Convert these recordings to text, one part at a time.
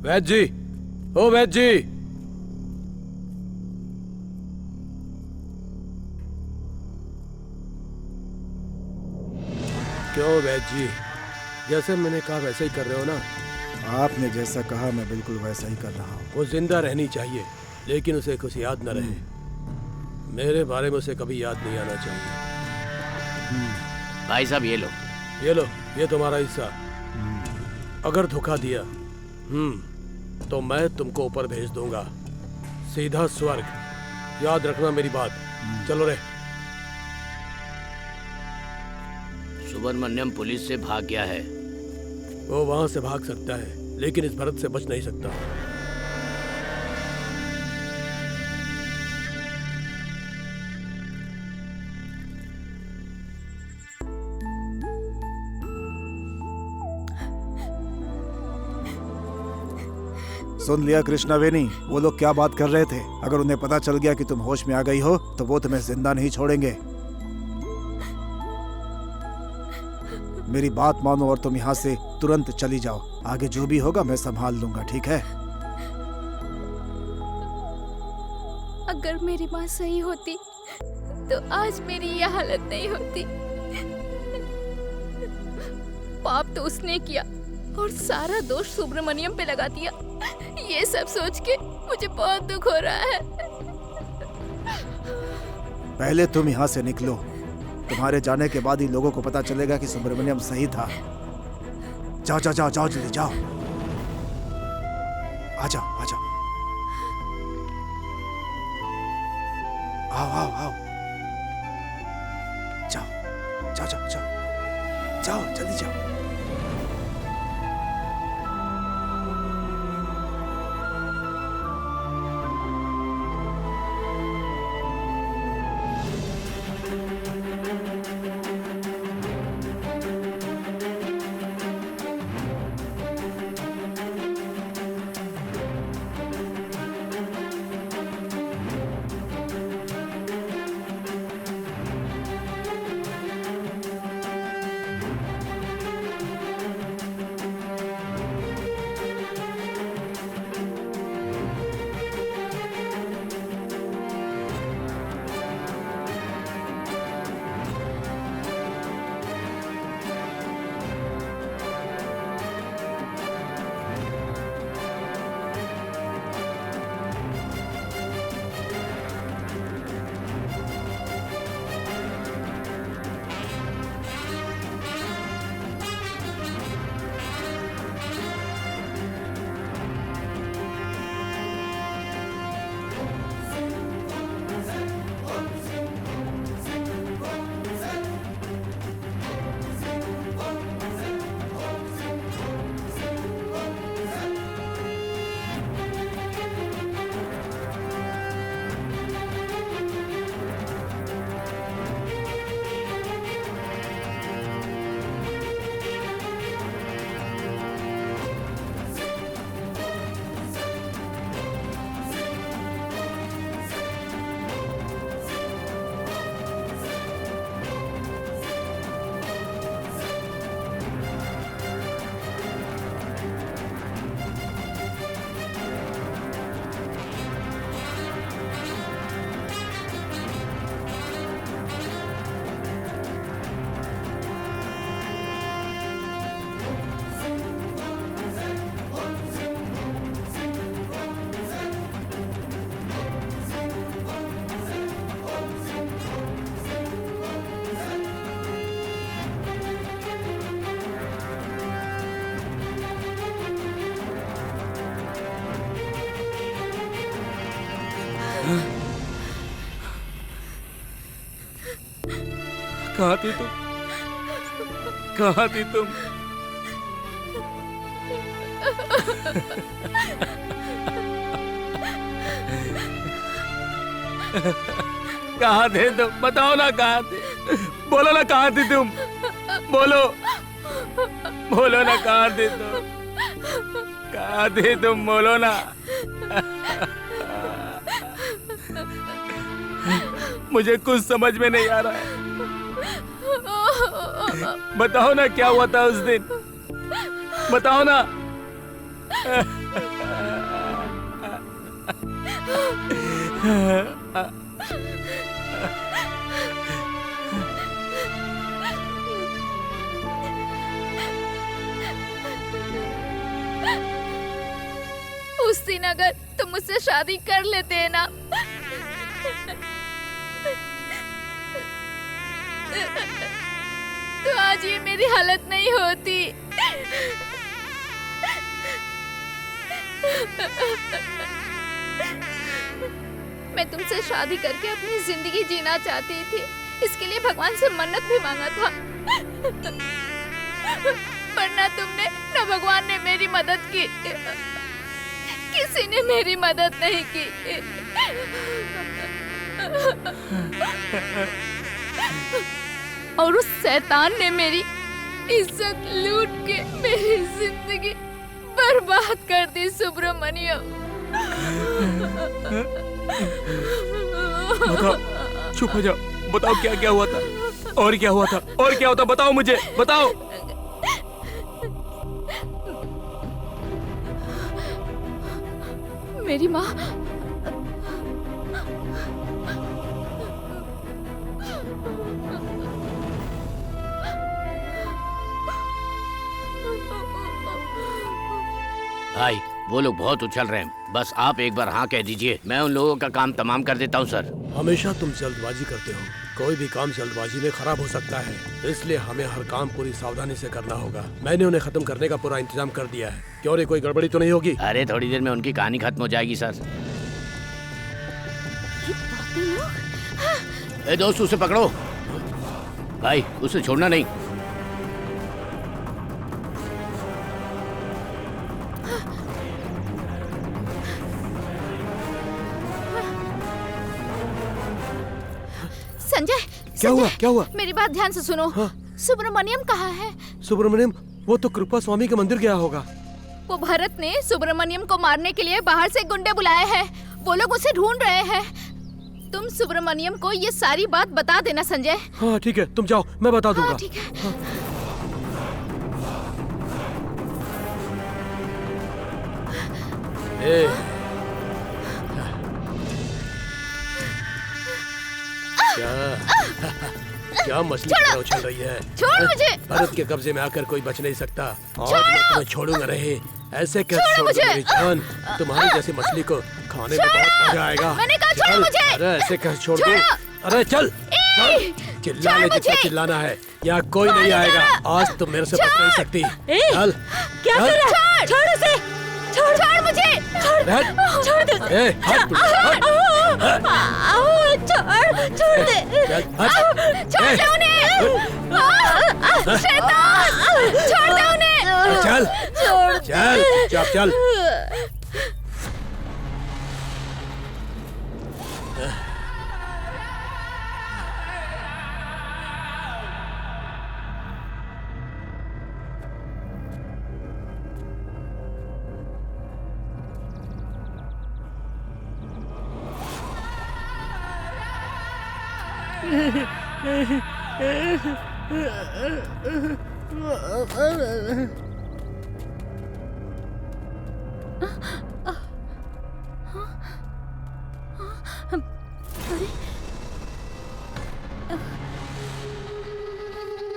वैद्य जी, ओ वैद्य जी। क्यों वैद्य जी, जैसे मैंने कहा वैसे ही कर रहे हो ना? आपने जैसा कहा मैं बिल्कुल वैसा ही कर रहा हूँ। वो जिंदा रहनी चाहिए, लेकिन उसे कुछ याद न रहे। मेरे बारे में उसे कभी याद नहीं आना चाहिए। भाई साहब ये लो। ये लो, ये तुम्हारा हिस्सा। अगर धोखा दिया तो मैं तुमको ऊपर भेज दूंगा, सीधा स्वर्ग। याद रखना मेरी बात। चलो रे। सुब्रमण्यम पुलिस से भाग गया है। वो वहां से भाग सकता है, लेकिन इस भरत से बच नहीं सकता। सुन लिया कृष्णावेनी, वो लोग क्या बात कर रहे थे? अगर उन्हें पता चल गया कि तुम होश में आ गई हो तो वो तुम्हें जिंदा नहीं छोड़ेंगे। मेरी बात मानो और तुम यहाँ से तुरंत चली जाओ। आगे जो भी होगा मैं संभाल लूंगा, ठीक है? अगर मेरी माँ सही होती तो आज मेरी यह हालत नहीं होती। पाप तो उसने किया और सारा दोष सुब्रमण्यम पे लगा दिया। ये सब सोच के मुझे बहुत दुख हो रहा है। पहले तुम यहाँ से निकलो। तुम्हारे जाने के बाद ही लोगों को पता चलेगा कि सुब्रमण्यम सही था। जाओ जाओ जाओ जाओ, जल्दी जाओ। आ जाओ आ जाओ, आओ आओ आओ, जाओ जाओ जाओ जाओ जाओ, जल्दी जाओ। कहाँ थी तुम? कहाँ थी तुम? कहाँ थे तुम? बताओ ना, कहाँ थे? बोलो ना, कहाँ थी तुम? बोलो, बोलो ना, कहाँ थे तुम? कहाँ थे तुम? बोलो ना। मुझे कुछ समझ में नहीं आ रहा है। बताओ ना क्या हुआ था उस दिन, बताओ ना। उस दिन अगर तुम मुझसे शादी कर लेते ना, तो आज ये मेरी हालत नहीं होती। मैं तुमसे शादी करके अपनी जिंदगी जीना चाहती थी, इसके लिए भगवान से मन्नत भी मांगा था, पर ना तुमने ना भगवान ने मेरी मदद की, किसी ने मेरी मदद नहीं की। और उस शैतान ने मेरी इज्जत लूट के मेरी जिंदगी बर्बाद कर दी सुब्रमण्यम। बताओ, चुप हो जाओ, बताओ क्या क्या हुआ था, और क्या हुआ था, और क्या होता, बताओ मुझे, बताओ। मेरी माँ भाई वो लोग बहुत उछल रहे हैं, बस आप एक बार हाँ कह दीजिए, मैं उन लोगों का काम तमाम कर देता हूँ सर। हमेशा तुम जल्दबाजी करते हो, कोई भी काम जल्दबाजी में खराब हो सकता है, इसलिए हमें हर काम पूरी सावधानी से करना होगा। मैंने उन्हें खत्म करने का पूरा इंतजाम कर दिया है। क्यों रे, कोई गड़बड़ी तो नहीं होगी? अरे थोड़ी देर में उनकी कहानी खत्म हो जाएगी सर। ए दोस्त, उसे पकड़ो भाई, उसे छोड़ना नहीं। संजय, क्या हुआ, क्या हुआ? मेरी बात ध्यान से सुनो। हाँ? सुब्रमण्यम कहाँ है? सुब्रमण्यम, वो तो कृपा स्वामी के मंदिर गया होगा। वो भरत ने सुब्रमण्यम को मारने के लिए बाहर से गुंडे बुलाए हैं, वो लोग उसे ढूंढ रहे हैं। तुम सुब्रमण्यम को ये सारी बात बता देना संजय। हाँ ठीक है, तुम जाओ, मैं बता दूंगा। हाँ, ठीक है। हाँ। क्या मछली तरह उछल रही है? छोड़ मुझे। भारत के कब्जे में आकर कोई बच नहीं सकता, और मैं तुम्हें छोड़ूंगा नहीं। ऐसे कैसे छोड़ मुझे। मेरी जान? तुम्हारी जैसी मछली को खाने में बहुत मजा आएगा। मैंने कहा छोड़ो मुझे। अरे ऐसे कैसे छोड़ दूं? अरे चल, चिल्लाने जितना चिल्लाना है, यहाँ कोई नहीं आएगा। आज तुम मेरे से बच नहीं सकती। चल, क्या कर रहा है? छोड़ उसे, छोड़ मुझे, छोड़ दे, छोड़ दे, छोड़ दे उन्हें, शैतान, छोड़ दे उन्हें, चल, चल, चल, चल।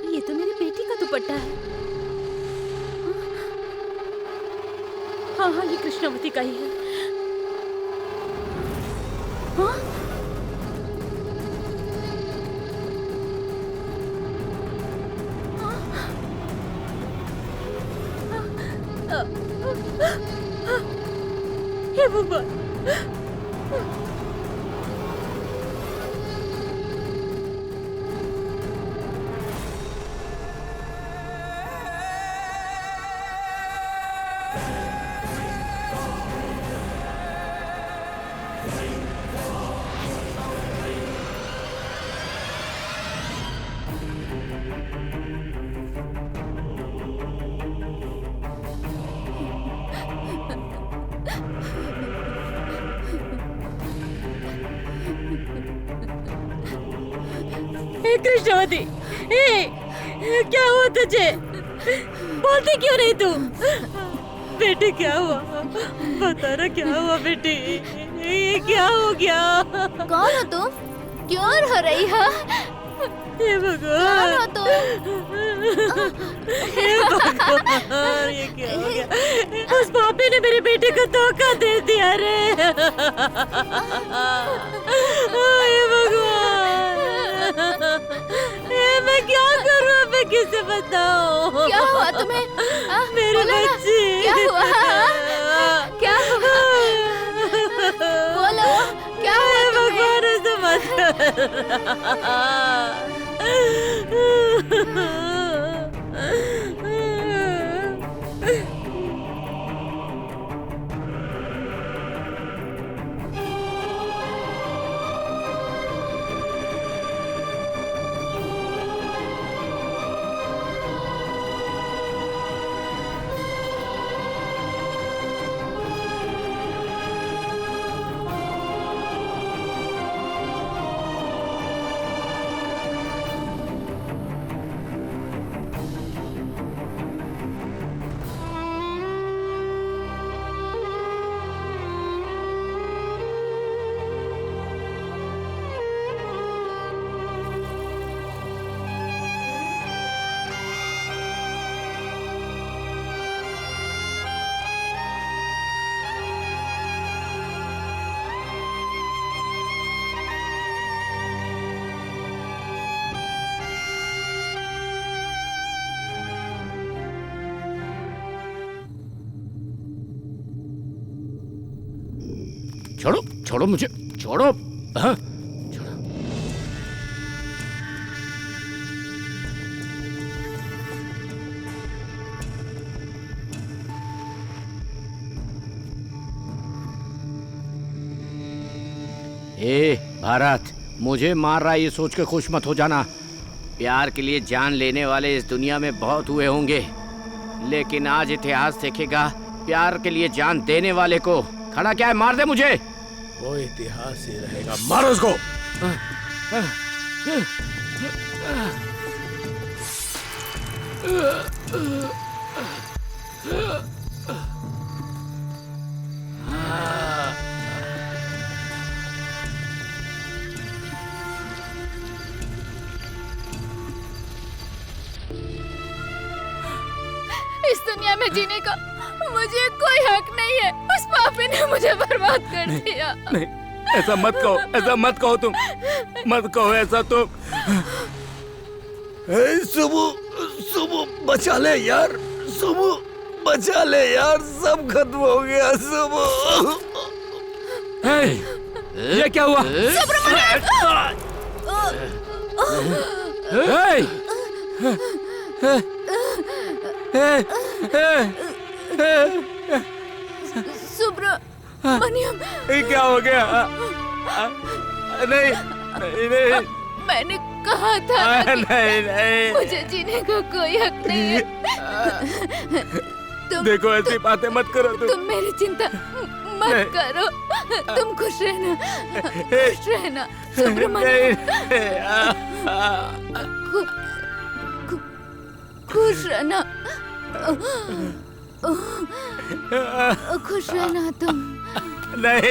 ये तो मेरी बेटी का दुपट्टा है। हाँ हाँ, ये कृष्णावती का ही है। हाँ? हे भगवान, कृष्णावती, क्या हुआ तुझे? बोलती क्यों नहीं तू? बेटे क्या हुआ? बता ना क्या हुआ बेटे? ये क्या हो गया? कौन हो तुम? क्यों रो रही हो? हे कौन भगवान, हो तुम? हे भगवान, ये क्या हो गया? उस पापी ने मेरे बेटे को धोखा दे दिया रे। हे भगवान, ये मैं क्या करूं? मैं किसे बताऊं? क्या हुआ तुम्हें? मेरे बोलो ना, बच्चे। क्या हुआ? क्या हुआ? बोलो, क्या हुआ हे तुम्हें? भगवान, ऐसे मत छोड़ो छोड़ो मुझे, छोड़ो। हाँ? छोड़ो। ए भारत, मुझे मार रहा है ये सोच के खुश मत हो जाना। प्यार के लिए जान लेने वाले इस दुनिया में बहुत हुए होंगे, लेकिन आज इतिहास देखेगा प्यार के लिए जान देने वाले को। खड़ा क्या है? मार दे मुझे। वो इतिहास ही रहेगा। मारो उसको। इस दुनिया में जीने का मुझे कोई हक नहीं है। उस पापी ने मुझे बर्बाद कर दिया। नहीं, ऐसा मत कहो, ऐसा मत कहो, तुम मत कहो ऐसा। तुम सुबह बचा ले यार, सुबह बचा ले यार, सब खत्म हो गया सुबह। ये क्या हुआ? सुब्रमण्यम, ये क्या हो गया? नहीं नहीं नहीं, मैंने कहा था ना कि नहीं नहीं। मुझे जीने का कोई हक नहीं है। देखो ऐसी बातें मत करो तुम। तुम मेरी चिंता मत करो। तुम खुश रहना, खुश रहना सुब्रमण्यम। खुश रहना, खुश रहना तुम। नहीं।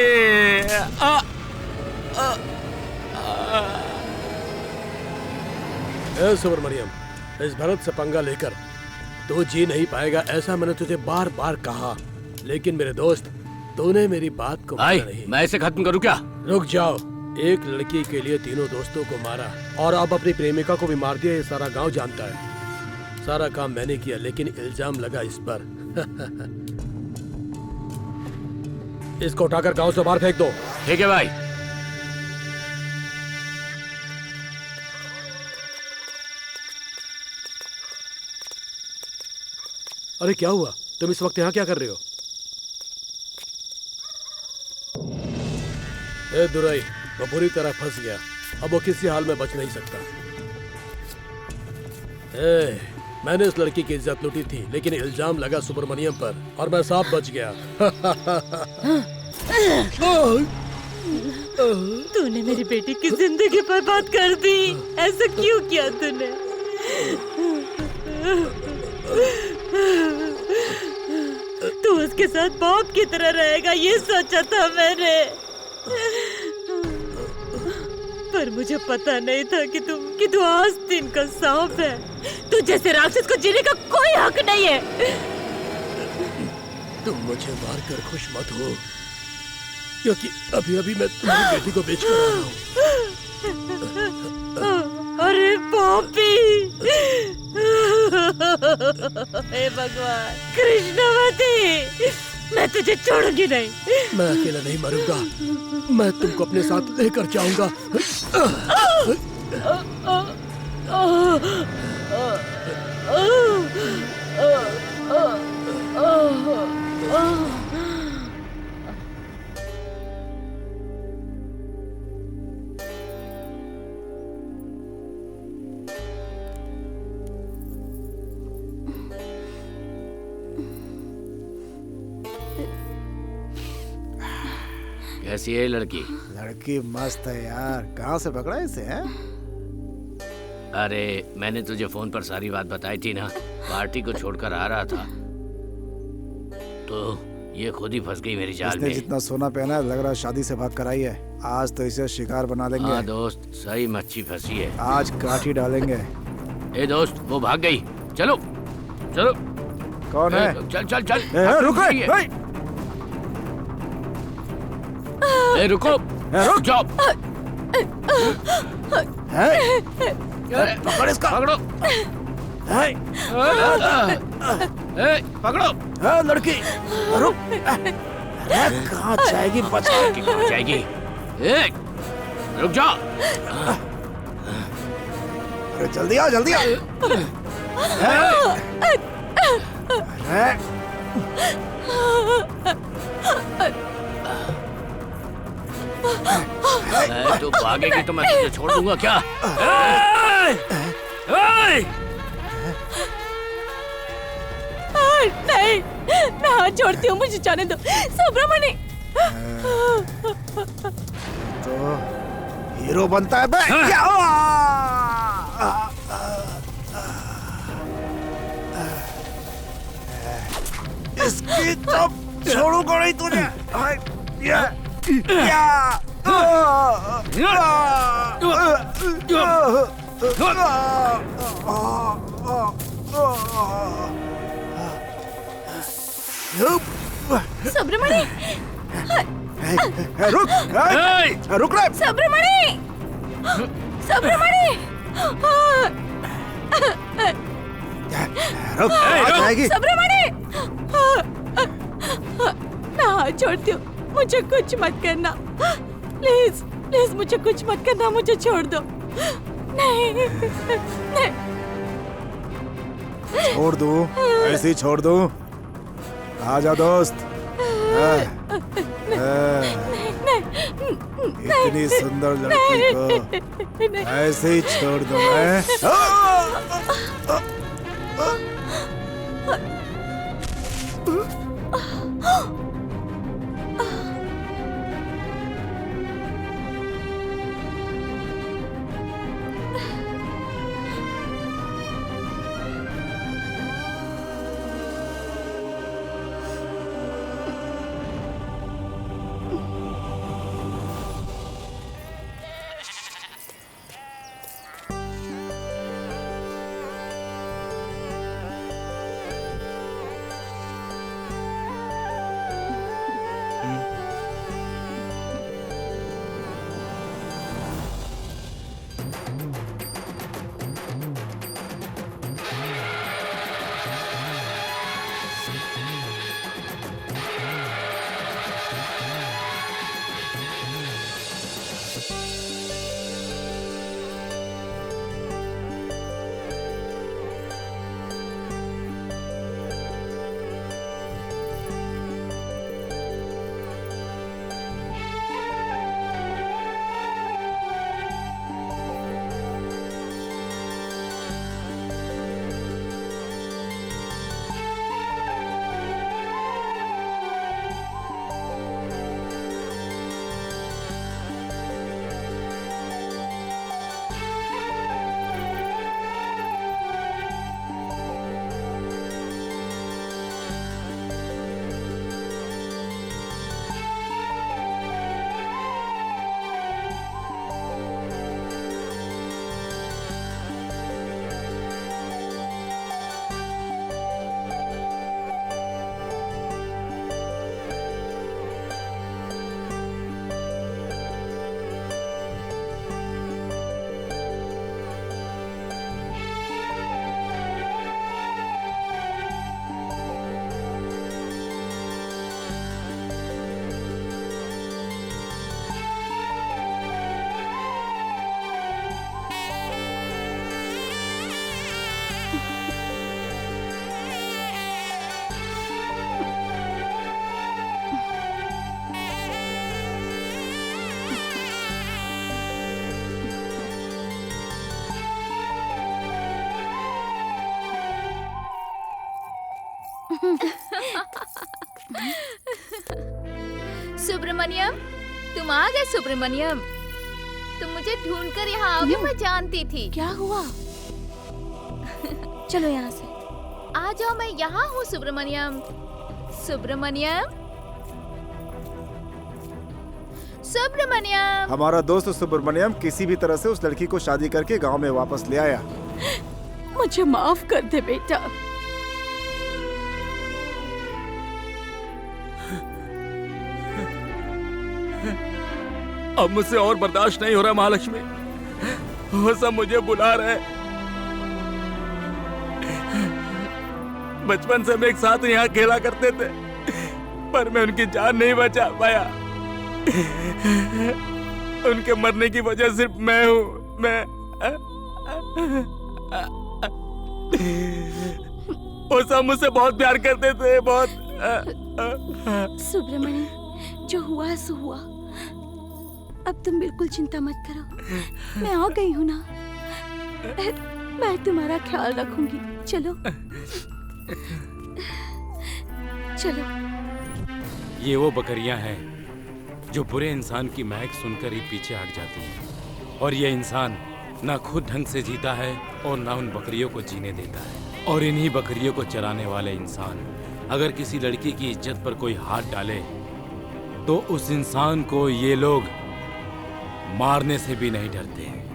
सुब्रमण्यम, इस भरत से पंगा लेकर तू जी नहीं पाएगा, ऐसा मैंने तुझे बार बार कहा, लेकिन मेरे दोस्त तूने मेरी बात को भाई, माना नहीं। मैं इसे खत्म करूं क्या? रुक जाओ। एक लड़की के लिए तीनों दोस्तों को मारा और अब अपनी प्रेमिका को भी मार दिया, ये सारा गांव जानता है। सारा काम मैंने किया, लेकिन इल्जाम लगा इस पर। इसको उठाकर गांव से बाहर फेंक दो। ठीक है भाई। अरे क्या हुआ? तुम इस वक्त यहाँ क्या कर रहे हो? ए दुराई, वो बुरी तरह फंस गया, अब वो किसी हाल में बच नहीं सकता। मैंने उस लड़की की इज्जत लूटी थी, लेकिन इल्जाम लगा सुब्रमण्यम पर और मैं साफ बच गया। तूने मेरी बेटी की जिंदगी बर्बाद कर दी। ऐसा क्यों किया तूने? तू उसके साथ बाप की तरह रहेगा ये सोचा था मैंने, पर मुझे पता नहीं था कि तू आस्तीन का सांप है। तू जैसे राक्षस को जीने का कोई हक नहीं है। तुम मुझे मारकर खुश मत हो, क्योंकि अभी अभी मैं तुम्हारी बेटी को बेच कर आया हूँ। अरे पापी, हे भगवान कृष्णवती, मैं तुझे छोड़ूंगी नहीं। मैं अकेला नहीं मरूंगा, मैं तुमको अपने साथ लेकर जाऊंगा। कैसी है लड़की? लड़की मस्त है यार, कहाँ से पकड़ा इसे हैं? अरे मैंने तुझे फोन पर सारी बात बताई थी ना, पार्टी को छोड़कर आ रहा था तो ये खुद ही फंस गई मेरी जाल इसने में। जितना सोना पहना है लग रहा है शादी से बात कराई है। आज तो इसे शिकार बना देंगे। हाँ दोस्त, सही मच्छी फंसी है। आज काठी डालेंगे। ए दोस्त, वो भाग गई। चलो चलो। कौन है? चल चल चल। रुको, रुको, रुक जाओ। पकड़ इसका। पकड़ो। पकड़ो। लड़की रुक। कहाँ जाएगी? बच के कहाँ जाएगी? रुक जा। अरे जल्दी आ, जल्दी आ। तू भागेगी तो मैं तुझे छोड़ दूंगा क्या? नहीं, मैं हाथ छोड़ती हूँ, मुझे जाने दो सुब्रमण्य। तो हीरो बनता है बे। इसकी तो छोड़ूंगा नहीं तुझे। सुब्रमण्य, रुक रुक रे। सुब्रमण्य, सुब्रमण्य। रुक, जाएगी। सुब्रमण्य, मैं हाथ छोड़ती हूँ, मुझे कुछ मत करना। प्लीज प्लीज मुझे कुछ मत करना, मुझे छोड़ दो। नहीं नहीं, छोड़ दूं? ऐसे ही छोड़ दूं? आजा दोस्त। इतनी सुंदर लड़की को ऐसे ही छोड़ दूं मैं? सुब्रमण्यम, तुम आ गए सुब्रमण्यम। तुम मुझे ढूंढकर यहाँ आओगे मैं जानती थी। क्या हुआ? चलो यहाँ से। आ जाओ, मैं यहाँ हूँ सुब्रमण्यम। सुब्रमण्यम, सुब्रमण्यम। हमारा दोस्त सुब्रमण्यम किसी भी तरह से उस लड़की को शादी करके गांव में वापस ले आया। मुझे माफ कर दे बेटा। अब मुझसे और बर्दाश्त नहीं हो रहा महालक्ष्मी। वो सब मुझे बुला रहे। बचपन से हम एक साथ यहाँ खेला करते थे, पर मैं उनकी जान नहीं बचा पाया। उनके मरने की वजह सिर्फ मैं हूँ। मैं वो सब मुझसे बहुत प्यार करते थे, बहुत। सुब्रमण्यम, जो हुआ सो हुआ। अब तुम बिल्कुल चिंता मत करो, मैं आ गई हूँ ना। मैं तुम्हारा ख्याल रखूंगी। चलो चलो। ये वो बकरियां हैं जो बुरे इंसान की महक सुनकर ही पीछे हट जाती हैं, और ये इंसान ना खुद ढंग से जीता है और ना उन बकरियों को जीने देता है। और इन्हीं बकरियों को चराने वाले इंसान अगर किसी लड़की की इज्जत पर कोई हाथ डाले तो उस इंसान को ये लोग मारने से भी नहीं डरते हैं।